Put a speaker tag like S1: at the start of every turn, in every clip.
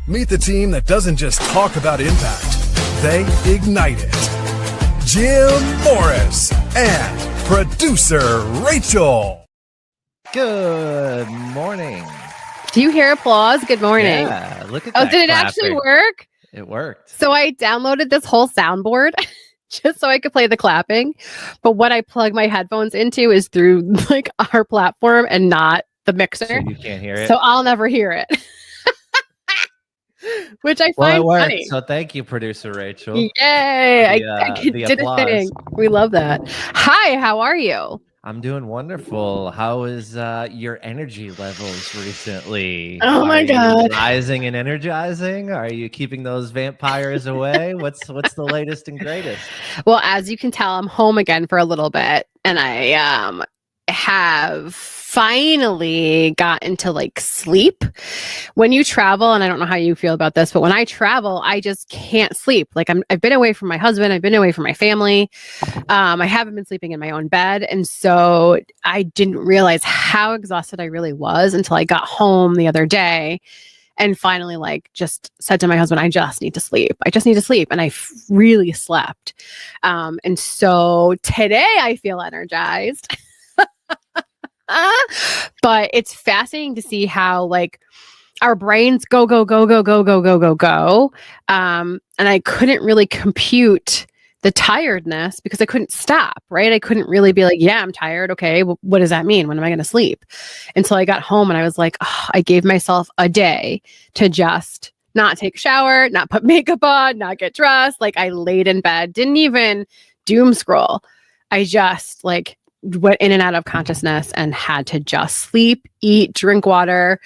S1: Meet the team that doesn't just talk about impact, they ignite it. Jim Morris and producer Rachel.
S2: Good morning.
S3: Do you hear applause? Good morning.
S2: Yeah, look at that.
S3: Oh, did it
S2: clapping.
S3: actually work?
S2: It worked.
S3: So I downloaded this whole soundboard just so I could play the clapping. But what I plug my headphones into is through like our platform and not the mixer.
S2: So you can't hear it?
S3: So I'll never hear it. Which I find
S2: it worked.
S3: funny.
S2: So thank you, producer Rachel.
S3: Yay. I did
S2: applause.
S3: a thing. We love that. Hi, how are you?
S2: I'm doing wonderful. How is your energy levels recently?
S3: Oh my God.
S2: Rising and energizing? Are you keeping those vampires away? What's the latest and greatest?
S3: Well, as you can tell, I'm home again for a little bit, and I have finally gotten to like sleep. When you travel, and I don't know how you feel about this, but when I travel, I just can't sleep. Like I've been away from my husband, I've been away from my family. I haven't been sleeping in my own bed, and so I didn't realize how exhausted I really was until I got home the other day. And finally, like, just said to my husband, I just need to sleep. I just need to sleep. And I really slept. And so today I feel energized. But it's fascinating to see how, like, our brains go. And I couldn't really compute the tiredness because I couldn't stop, right? I couldn't really be like, yeah, I'm tired. Okay, well, what does that mean? When am I going to sleep? Until I got home and I was like, oh, I gave myself a day to just not take a shower, not put makeup on, not get dressed. Like I laid in bed, didn't even doom scroll. I just like went in and out of consciousness and had to just sleep, eat, drink water,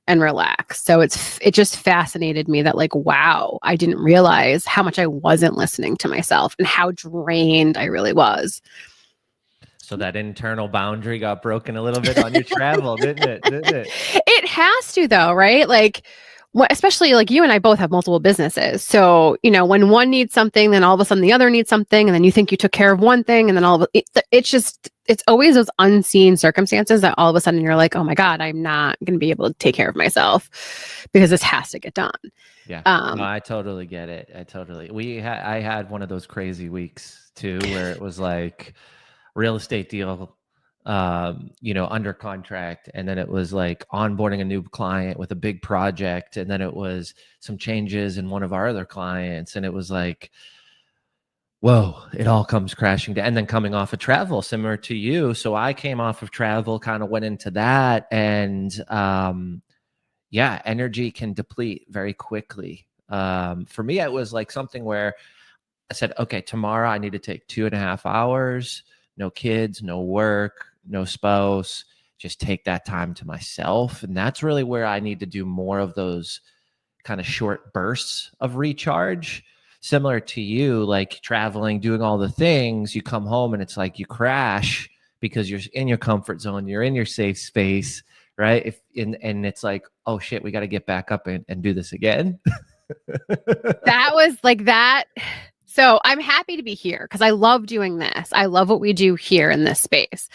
S3: and relax. So it just fascinated me that like, wow, I didn't realize how much I wasn't listening to myself and how drained I really was.
S2: So that internal boundary got broken a little bit on your travel, didn't it?
S3: It has to though, right? Like, especially like you and I both have multiple businesses. So, you know, when one needs something, then all of a sudden the other needs something. And then you think you took care of one thing. And then it's always those unseen circumstances that all of a sudden you're like, oh my God, I'm not going to be able to take care of myself because this has to get done.
S2: Yeah, no, I totally get it. I had one of those crazy weeks too, where it was like real estate deal, under contract. And then it was like onboarding a new client with a big project. And then it was some changes in one of our other clients. And it was like, whoa, it all comes crashing down. And then coming off of travel, similar to you. So I came off of travel, kind of went into that. And energy can deplete very quickly. For me, it was like something where I said, okay, tomorrow I need to take 2.5 hours, no kids, no work, no spouse, just take that time to myself. And that's really where I need to do more of those kind of short bursts of recharge. Similar to you, like traveling, doing all the things, you come home and it's like you crash because you're in your comfort zone, you're in your safe space, right? And it's like, oh shit, we got to get back up and do this again.
S3: That was like that. So I'm happy to be here because I love doing this. I love what we do here in this space.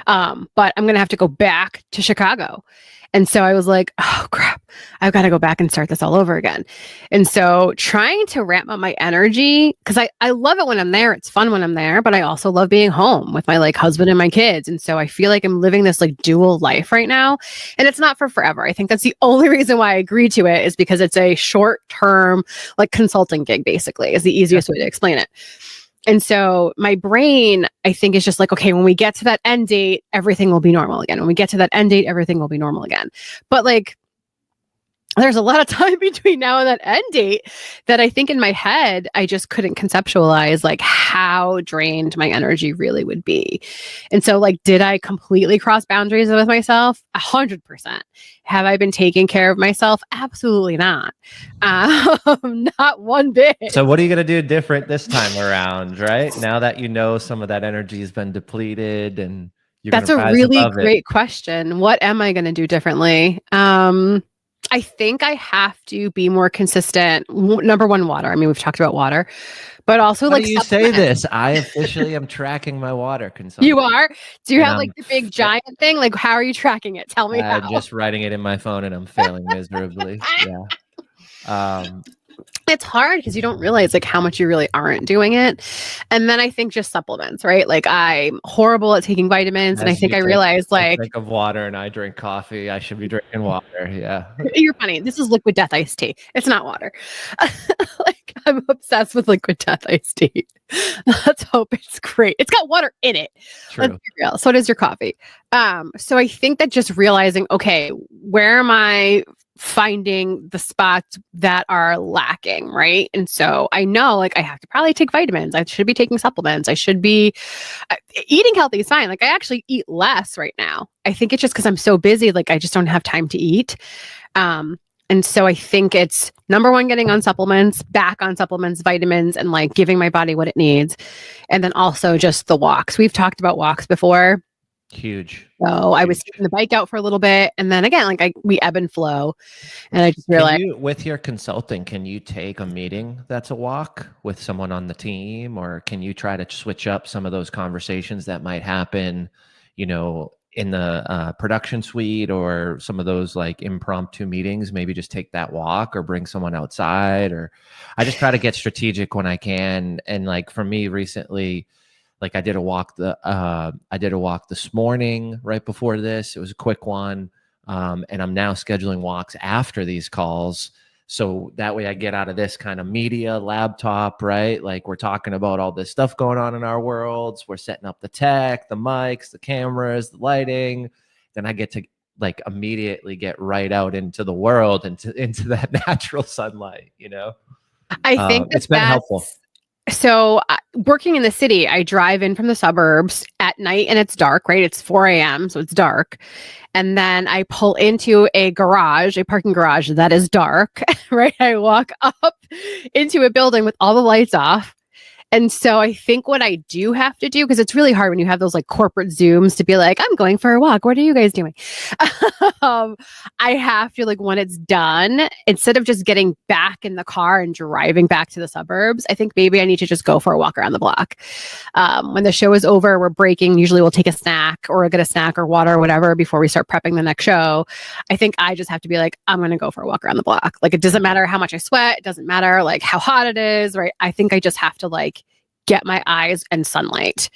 S3: But I'm going to have to go back to Chicago. And so I was like, oh crap, I've got to go back and start this all over again. And so trying to ramp up my energy, because I love it when I'm there. It's fun when I'm there, but I also love being home with my like husband and my kids. And so I feel like I'm living this like dual life right now. And it's not for forever. I think that's the only reason why I agreed to it is because it's a short-term like consulting gig, basically, is the easiest way to explain it. And so my brain, I think, is just like, okay, when we get to that end date, everything will be normal again. When we get to that end date, everything will be normal again. But like, there's a lot of time between now and that end date that I think in my head, I just couldn't conceptualize like how drained my energy really would be. And so like, did I completely cross boundaries with myself? 100%. Have I been taking care of myself? Absolutely not. Not one bit.
S2: So what are you going to do different this time around, right? Now that you know some of that energy has been depleted and you're
S3: That's a really great question. What am I going to do differently? I think I have to be more consistent. Number one, water. I mean, we've talked about water, but also
S2: How do you say this? I officially am tracking my water consumption.
S3: You are? Do you have like the big giant thing? Like, how are you tracking it? Tell me how.
S2: I'm just writing it in my phone and I'm failing miserably. Yeah.
S3: It's hard because you don't realize like how much you really aren't doing it. And then I think just supplements, right? Like I'm horrible at taking vitamins. And I think I realized
S2: I
S3: like,
S2: drink of water and I drink coffee. I should be drinking water. Yeah.
S3: you're funny. This is liquid death iced tea. It's not water. Like I'm obsessed with liquid death iced tea. Let's hope it's great. It's got water in it.
S2: True.
S3: Let's be real. So does your coffee. So I think that just realizing, okay, where am I finding the spots that are lacking, right? And so I know like I have to probably take vitamins. I should be taking supplements. I should be eating healthy is fine. Like I actually eat less right now. I think it's just because I'm so busy, like I just don't have time to eat. And so I think it's number one, getting on supplements, back on supplements, vitamins, and like giving my body what it needs. And then also just the walks. We've talked about walks before.
S2: Huge.
S3: So I was taking the bike out for a little bit. And then again, like we ebb and flow. And I just realized.
S2: With your consulting, can you take a meeting that's a walk with someone on the team? Or can you try to switch up some of those conversations that might happen, you know, in the production suite, or some of those like impromptu meetings? Maybe just take that walk or bring someone outside. Or I just try to get strategic when I can. And like for me recently, like I did a walk this morning right before this. It was a quick one. And I'm now scheduling walks after these calls. So that way I get out of this kind of media laptop, right? Like we're talking about all this stuff going on in our worlds. We're setting up the tech, the mics, the cameras, the lighting. Then I get to like immediately get right out into the world, into that natural sunlight, you know?
S3: I think
S2: it's been helpful.
S3: So working in the city, I drive in from the suburbs at night and it's dark, right? It's 4 a.m. So it's dark. And then I pull into a parking garage that is dark, right? I walk up into a building with all the lights off. And so I think what I do have to do, because it's really hard when you have those like corporate Zooms to be like, I'm going for a walk. What are you guys doing? I have to like, when it's done, instead of just getting back in the car and driving back to the suburbs, I think maybe I need to just go for a walk around the block. When the show is over, we're breaking. Usually we'll take a snack or get a snack or water or whatever before we start prepping the next show. I think I just have to be like, I'm going to go for a walk around the block. Like, it doesn't matter how much I sweat. It doesn't matter like how hot it is, right? I think I just have to like get my eyes and sunlight.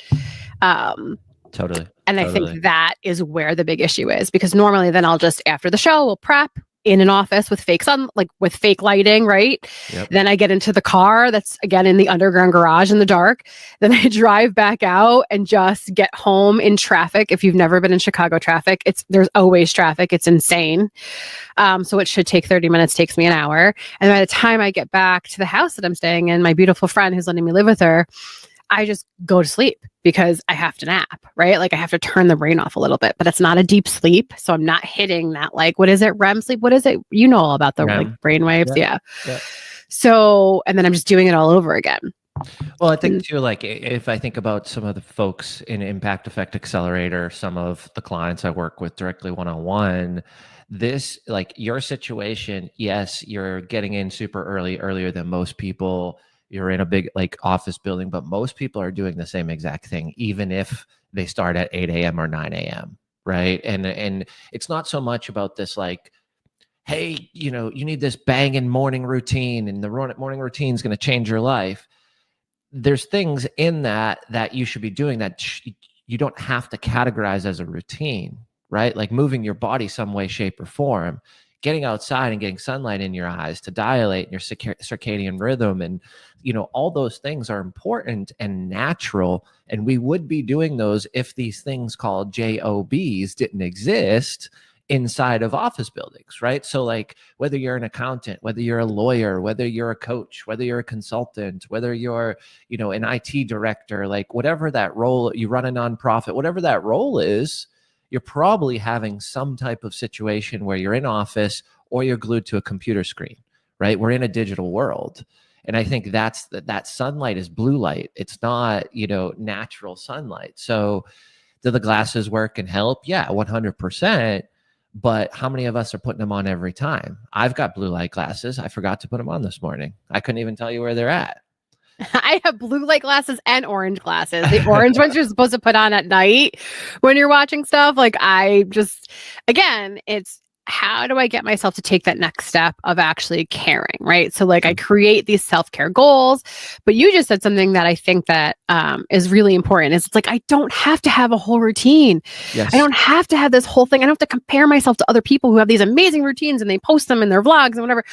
S2: Totally.
S3: And I think that is where the big issue is, because normally then I'll just, after the show, we'll prep in an office with fake sun, like with fake lighting, right?
S2: Yep.
S3: Then I get into the car that's again in the underground garage in the dark. Then I drive back out and just get home in traffic. If you've never been in Chicago traffic, there's always traffic. It's insane. So it should take 30 minutes, takes me an hour. And by the time I get back to the house that I'm staying in, my beautiful friend who's letting me live with her, I just go to sleep because I have to nap, right? Like I have to turn the brain off a little bit, but it's not a deep sleep. So I'm not hitting that, like, what is it? REM sleep? What is it? You know all about the like brain waves. Yeah. So, and then I'm just doing it all over again.
S2: Well, I think too, like if I think about some of the folks in Impact Effect Accelerator, some of the clients I work with directly one-on-one, this, like your situation, yes, you're getting in super earlier than most people. You're in a big like office building, but most people are doing the same exact thing, even if they start at 8 a.m. or 9 a.m. Right. And it's not so much about this like, hey, you know, you need this banging morning routine and the morning routine is going to change your life. There's things in that you should be doing that you don't have to categorize as a routine, right? Like moving your body some way, shape, or form, getting outside and getting sunlight in your eyes to dilate your circadian rhythm. And, you know, all those things are important and natural. And we would be doing those if these things called JOBs didn't exist inside of office buildings, right? So like whether you're an accountant, whether you're a lawyer, whether you're a coach, whether you're a consultant, whether you're, you know, an IT director, like whatever that role, you run a nonprofit, whatever that role is, you're probably having some type of situation where you're in office or you're glued to a computer screen, right? We're in a digital world. And I think that sunlight is blue light. It's not, you know, natural sunlight. So do the glasses work and help? Yeah, 100%. But how many of us are putting them on every time? I've got blue light glasses. I forgot to put them on this morning. I couldn't even tell you where they're at.
S3: I have blue light glasses and orange glasses. The orange ones you're supposed to put on at night when you're watching stuff. Like I just, again, it's how do I get myself to take that next step of actually caring, right? So like I create these self-care goals, but you just said something that I think that is really important. It's like, I don't have to have a whole routine.
S2: Yes.
S3: I don't have to have this whole thing. I don't have to compare myself to other people who have these amazing routines and they post them in their vlogs and whatever.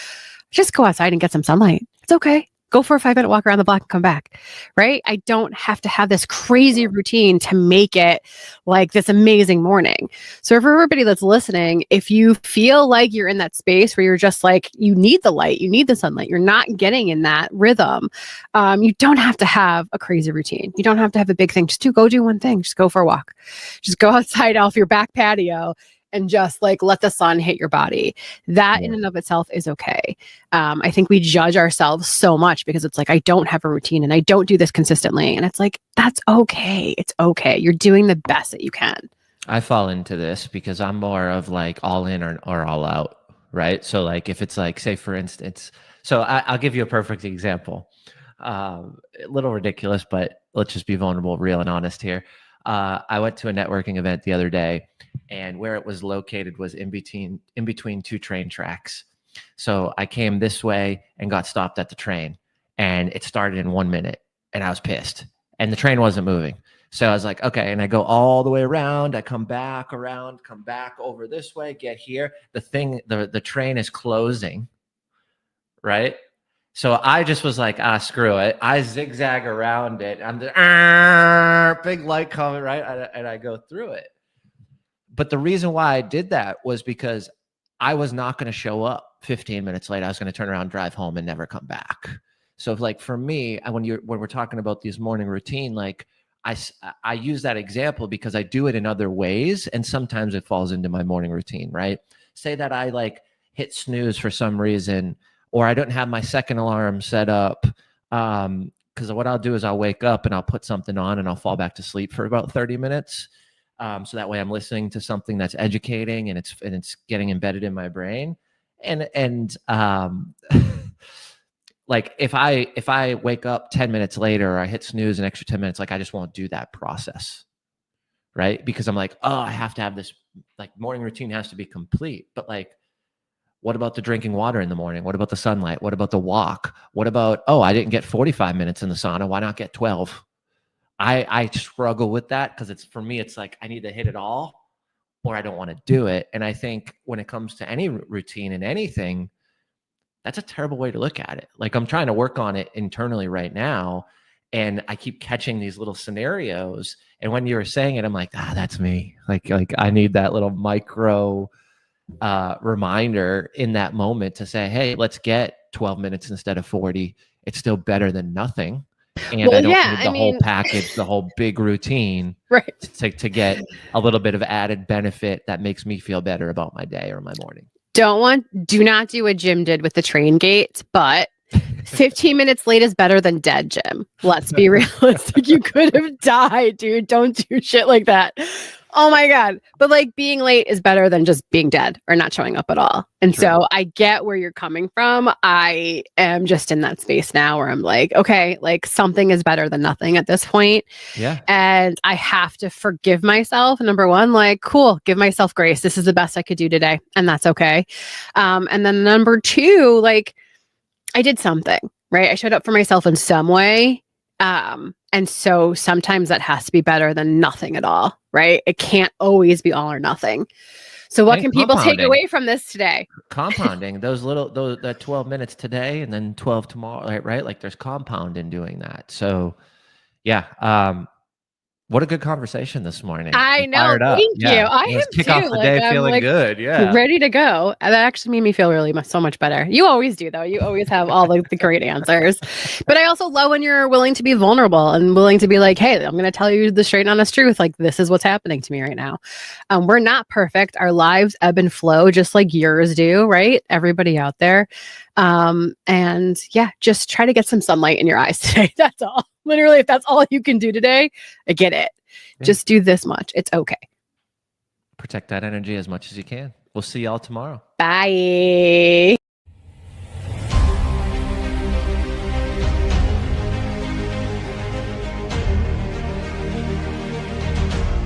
S3: Just go outside and get some sunlight. It's okay. Go for a 5-minute walk around the block and come back, right? I don't have to have this crazy routine to make it like this amazing morning. So for everybody that's listening, if you feel like you're in that space where you're just like, you need the light, you need the sunlight, you're not getting in that rhythm, you don't have to have a crazy routine. You don't have to have a big thing. Just go do one thing. Just go for a walk. Just go outside off your back patio and just like let the sun hit your body. That in and of itself is okay. I think we judge ourselves so much because it's like, I don't have a routine and I don't do this consistently. And it's like, that's okay. It's okay. You're doing the best that you can.
S2: I fall into this because I'm more of like all in or all out, right? So like if it's like, say for instance, so I'll give you a perfect example. A little ridiculous, but let's just be vulnerable, real and honest here. I went to a networking event the other day, and where it was located was in between two train tracks. So I came this way and got stopped at the train, and it started in 1 minute, and I was pissed, and the train wasn't moving. So I was like, okay, and I go all the way around. I come back around, come back over this way, get here. The train is closing, right? So I just was like, screw it. I zigzag around it. I'm the big light coming, right? And I go through it. But the reason why I did that was because I was not going to show up 15 minutes late. I was going to turn around, drive home, and never come back. So like for me, when we're talking about these morning routine, like I use that example because I do it in other ways. And sometimes it falls into my morning routine, right? Say that I like hit snooze for some reason, or I don't have my second alarm set up. Because what I'll do is I'll wake up and I'll put something on and I'll fall back to sleep for about 30 minutes. So that way I'm listening to something that's educating and it's getting embedded in my brain. And like if I wake up 10 minutes later or I hit snooze an extra 10 minutes, like I just won't do that process. Right. Because I'm like, oh, I have to have this like morning routine has to be complete. But like, what about the drinking water in the morning? What about the sunlight? What about the walk? What about, oh, I didn't get 45 minutes in the sauna. Why not get 12? I struggle with that because it's for me, it's like I need to hit it all or I don't want to do it. And I think when it comes to any routine and anything, that's a terrible way to look at it. Like I'm trying to work on it internally right now. And I keep catching these little scenarios. And when you were saying it, I'm like, that's me. Like I need that little micro reminder in that moment to say, hey, let's get 12 minutes instead of 40. It's still better than nothing. And I don't need the whole package, the whole big routine,
S3: right?
S2: To get a little bit of added benefit that makes me feel better about my day or my morning.
S3: Do not do what Jim did with the train gates, but 15 minutes late is better than dead, Jim. Let's be realistic. You could have died, dude. Don't do shit like that. Oh my God. But like being late is better than just being dead or not showing up at all. And
S2: True.
S3: So I get where you're coming from. I am just in that space now where I'm like, okay, like something is better than nothing at this point.
S2: Yeah.
S3: And I have to forgive myself. Number one, like, cool, give myself grace. This is the best I could do today. And that's okay. And then number two, like I did something, right? I showed up for myself in some way. And so sometimes that has to be better than nothing at all, right? It can't always be all or nothing. So what can people take away from this today?
S2: Compounding that 12 minutes today and then 12 tomorrow, right? Like there's compound in doing that. So yeah. What a good conversation this morning.
S3: I know. Thank you. I am
S2: kick
S3: too.
S2: off the day feeling good. Yeah.
S3: Ready to go. That actually made me feel so much better. You always do, though. You always have all the great answers. But I also love when you're willing to be vulnerable and willing to be like, hey, I'm going to tell you the straight and honest truth. Like, this is what's happening to me right now. We're not perfect. Our lives ebb and flow just like yours do, right? Everybody out there. And yeah, just try to get some sunlight in your eyes today. That's all. Literally, if that's all you can do today, I get it. Yeah. Just do this much. It's okay.
S2: Protect that energy as much as you can. We'll see y'all tomorrow.
S3: Bye.